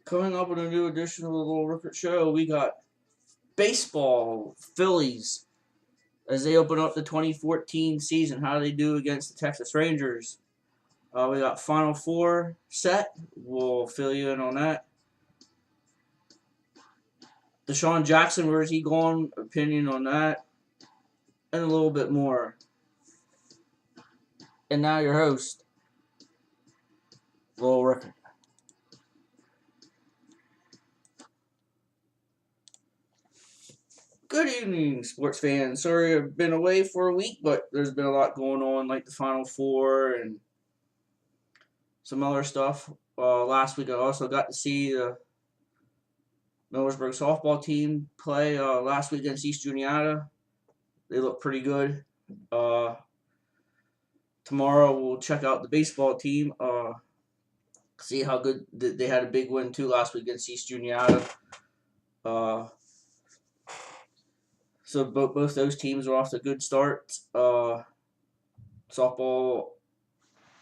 Coming up with a new edition of the Little Rickert Show, we got baseball, Phillies, as they open up the 2014 season. How do they do against the Texas Rangers? We got Final Four set. We'll fill you in on that. Deshaun Jackson, where's he going? Opinion on that. And a little bit more. And now your host, Little Rickert. Good evening, sports fans. Sorry I've been away for a week, but there's been a lot going on, like the Final Four and some other stuff. Last week I also got to see the Millersburg softball team play last week against East Juniata. They look pretty good. Tomorrow we'll check out the baseball team. See how good they had a big win too last week against East Juniata. So both those teams are off to good starts. Softball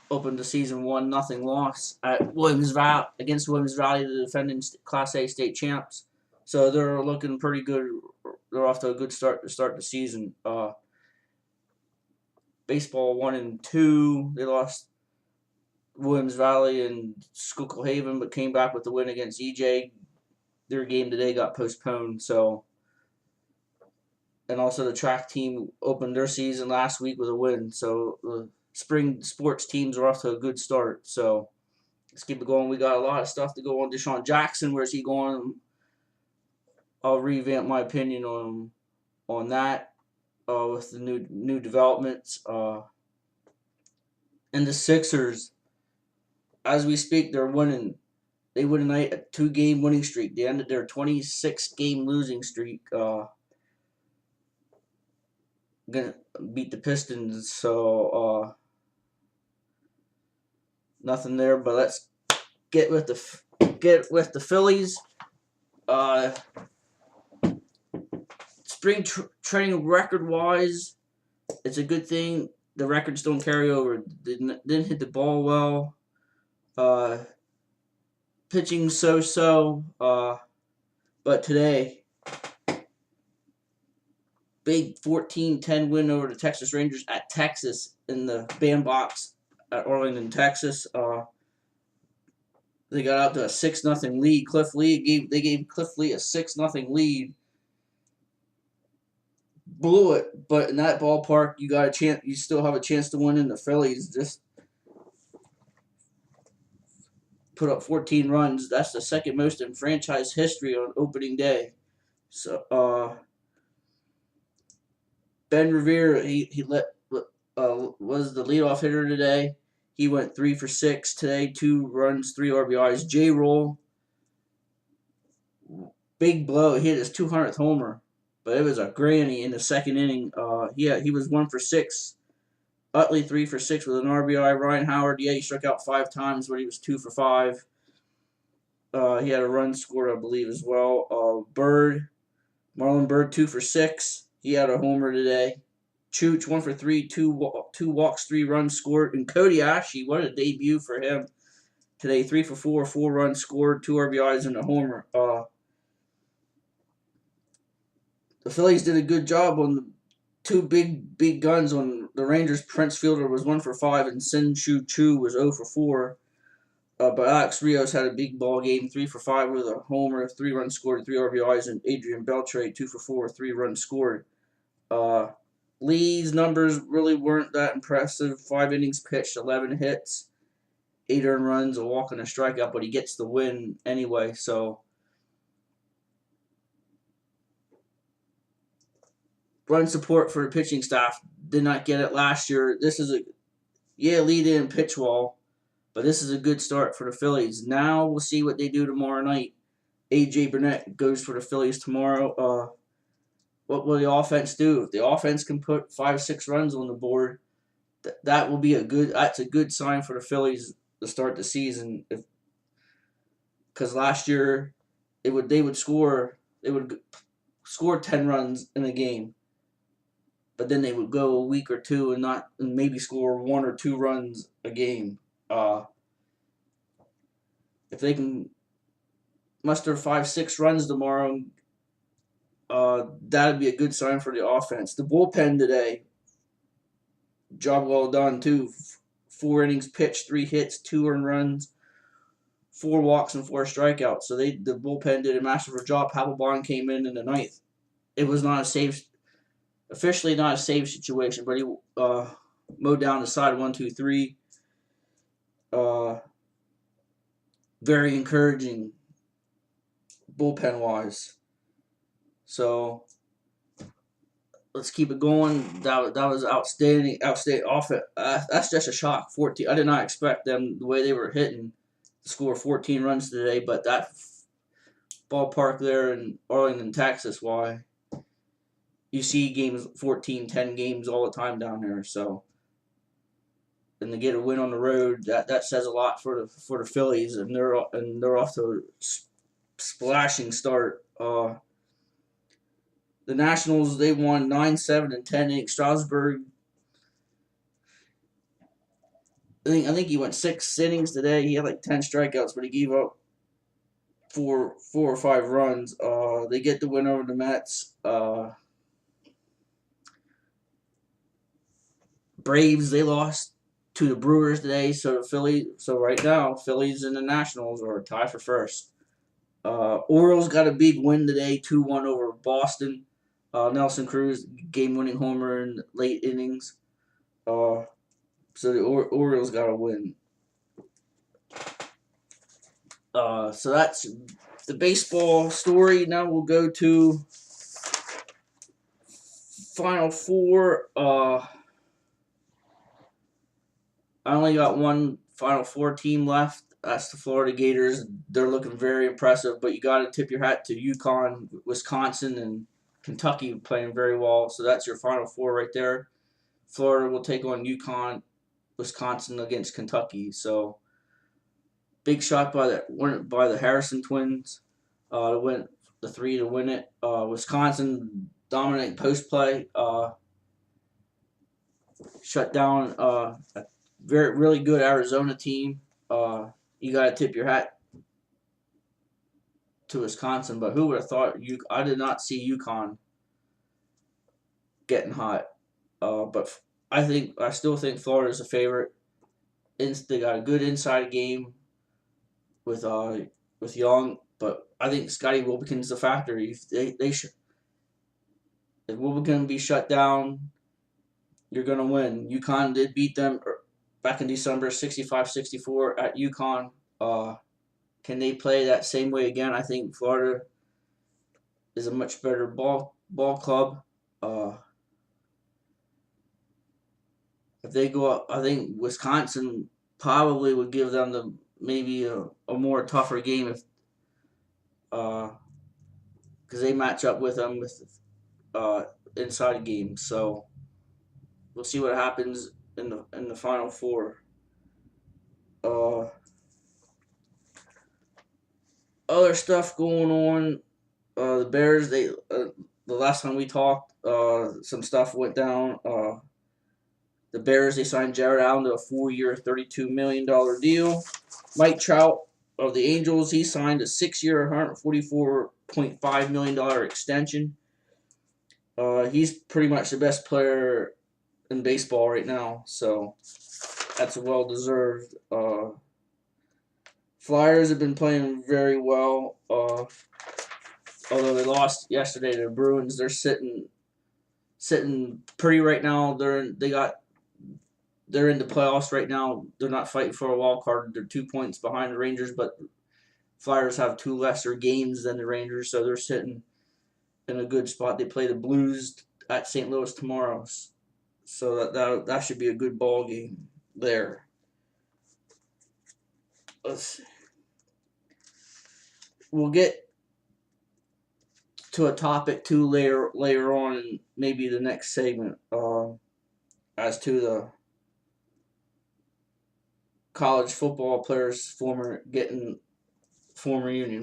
opened the season 1-0 loss at Williams Valley against Williams Valley, the defending Class A state champs. So they're looking pretty good. They're off to a good start to start the season. Baseball 1-2. They lost Williams Valley and Schuylkill Haven, but came back with the win against EJ. Their game today got postponed. So, and also the track team opened their season last week with a win. So the spring sports teams are off to a good start. So let's keep it going. We got a lot of stuff to go on. Deshaun Jackson, where's he going? I'll revamp my opinion on that with the new developments. And the Sixers, as we speak, they're winning. They win tonight a 2-game winning streak. They ended their 26-game losing streak. Gonna beat the Pistons, so nothing there. But let's get with the Phillies. Spring training record wise, it's a good thing. The records don't carry over. Didn't hit the ball well. Pitching so. But today, big 14-10 win over the Texas Rangers at Texas in the bandbox at Arlington, Texas. They got out to a 6-0 lead. They gave Cliff Lee a 6-0 lead. Blew it, but in that ballpark, you got a chance. You still have a chance to win. In the Phillies just put up 14 runs. That's the second most in franchise history on opening day. So, Ben Revere, he was the leadoff hitter today. He went 3 for 6 today, 2 runs, 3 RBIs. J-Roll, big blow. He hit his 200th homer, but it was a granny in the second inning. He was 1 for 6. Utley 3 for 6 with an RBI. Ryan Howard, he struck out 5 times, but he was 2 for 5. He had a run scored, I believe, as well. Marlon Bird 2 for 6. He had a homer today. Chooch 1 for 3, 2 walks, 3 runs scored. And Cody Ashe, what a debut for him today. 3 for 4, 4 runs scored, 2 RBIs and a homer. The Phillies did a good job on the 2 big guns on the Rangers. Prince Fielder was 1 for 5, and Sin Chu Chu was 0 for 4. But Alex Rios had a big ball game, 3 for 5 with a homer, 3 runs scored, 3 RBIs, and Adrian Beltre 2 for 4, 3 runs scored. Lee's numbers really weren't that impressive. 5 innings pitched, 11 hits, 8 earned runs, a walk and a strikeout, but he gets the win anyway. So run support for the pitching staff. Did not get it last year. This is Lee didn't pitch well, but this is a good start for the Phillies. Now we'll see what they do tomorrow night. A.J. Burnett goes for the Phillies tomorrow. What will the offense do? If the offense can put 5-6 runs on the board, that will be that's a good sign for the Phillies to start the season. Because last year they would score 10 runs in a game, but then they would go a week or two and maybe score 1 or 2 runs a game. If they can muster 5-6 runs tomorrow, that'd be a good sign for the offense. The bullpen today, job well done too. 4 innings pitched, 3 hits, 2 earned runs, 4 walks, and 4 strikeouts. So the bullpen did a masterful job. Papelbon came in the ninth. It was not a save, officially not a save situation, but he mowed down the side 1, 2, 3. Very encouraging bullpen wise. So let's keep it going. That was outstanding. Outstanding offense. That's just a shock. 14. I did not expect them the way they were hitting to score 14 runs today, but that ballpark there in Arlington, Texas, why you see games 14, 10 games all the time down there. So, and to get a win on the road, that says a lot for the Phillies, and they're off to a splashing start. The Nationals, they won 9-7 and 10 innings. Strasburg, I think he went 6 innings today. He had like 10 strikeouts, but he gave up four or 5 runs. They get the win over the Mets. Braves, they lost to the Brewers today. So right now, Phillies and the Nationals are tied for first. Orioles got a big win today, 2-1 over Boston. Nelson Cruz game-winning homer in late innings. So the Orioles got a win. So that's the baseball story. Now we'll go to Final Four. I only got one Final Four team left. That's the Florida Gators. They're looking very impressive, but you got to tip your hat to UConn, Wisconsin, and Kentucky playing very well. So that's your Final Four right there. Florida will take on UConn, Wisconsin against Kentucky. So big shot by the Harrison twins to win the 3 to win it. Wisconsin dominating post play. Shut down a really good Arizona team. You got to tip your hat to Wisconsin, but who would have thought? I did not see UConn getting hot. But I still think Florida is a favorite. They got a good inside game with Young, but I think Scotty Wilbekin's the factor. If Wilbekin be shut down, you're gonna win. UConn did beat them back in December, 65-64 at UConn. Can they play that same way again? I think Florida is a much better ball club. If they go up, I think Wisconsin probably would give them maybe a more tougher game if because they match up with them with inside games. So we'll see what happens in the Final Four. Other stuff going on. The Bears, the last time we talked, some stuff went down. The Bears, they signed Jared Allen to a 4-year, $32 million deal. Mike Trout of the Angels, he signed a 6-year, $144.5 million extension. He's pretty much the best player in baseball right now, so that's well deserved. Flyers have been playing very well. Although they lost yesterday to the Bruins, they're sitting pretty right now. They're in the playoffs right now. They're not fighting for a wild card. They're 2 points behind the Rangers, but Flyers have 2 lesser games than the Rangers, so they're sitting in a good spot. They play the Blues at St. Louis tomorrow, so that should be a good ball game there. Let's see. We'll get to a topic too later on in maybe the next segment as to the college football players former union.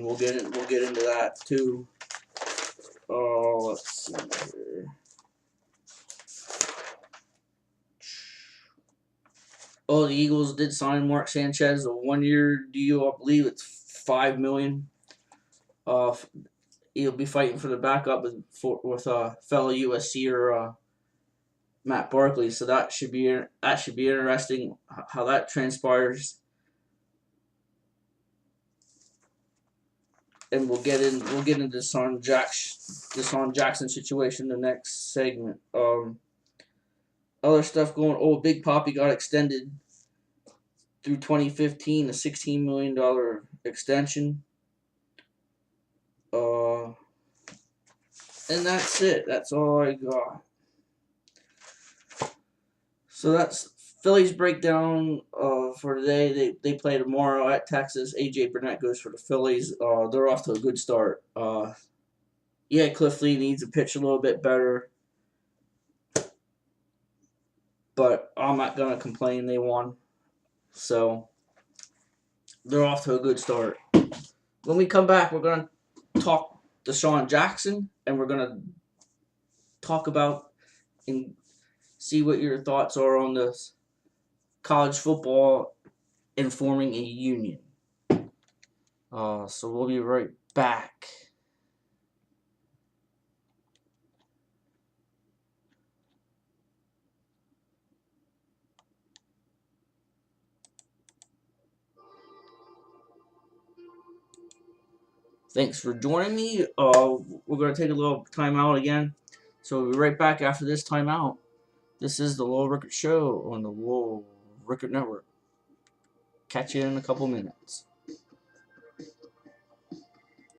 We'll get into that too. Let's see here. Oh, the Eagles did sign Mark Sanchez a 1-year deal. I believe it's $5 million. He'll be fighting for the backup with fellow USC Matt Barkley. So that should be interesting how that transpires. And we'll get into the Deshaun Jackson situation in the next segment. Other stuff going. Oh, Big Papi got extended through 2015, a $16 million extension. And that's it. That's all I got. So that's Phillies breakdown for today. They play tomorrow at Texas. AJ Burnett goes for the Phillies. They're off to a good start. Yeah, Cliff Lee needs to pitch a little bit better, but I'm not gonna complain. They won, so they're off to a good start. When we come back, we're gonna talk Deshaun Jackson, and we're gonna talk about and see what your thoughts are on this college football and forming a union. So we'll be right back. Thanks for joining me. We're going to take a little time out again. So we'll be right back after this time out. This is the Lowell Rickert Show on the Lowell Rickert Network. Catch you in a couple minutes.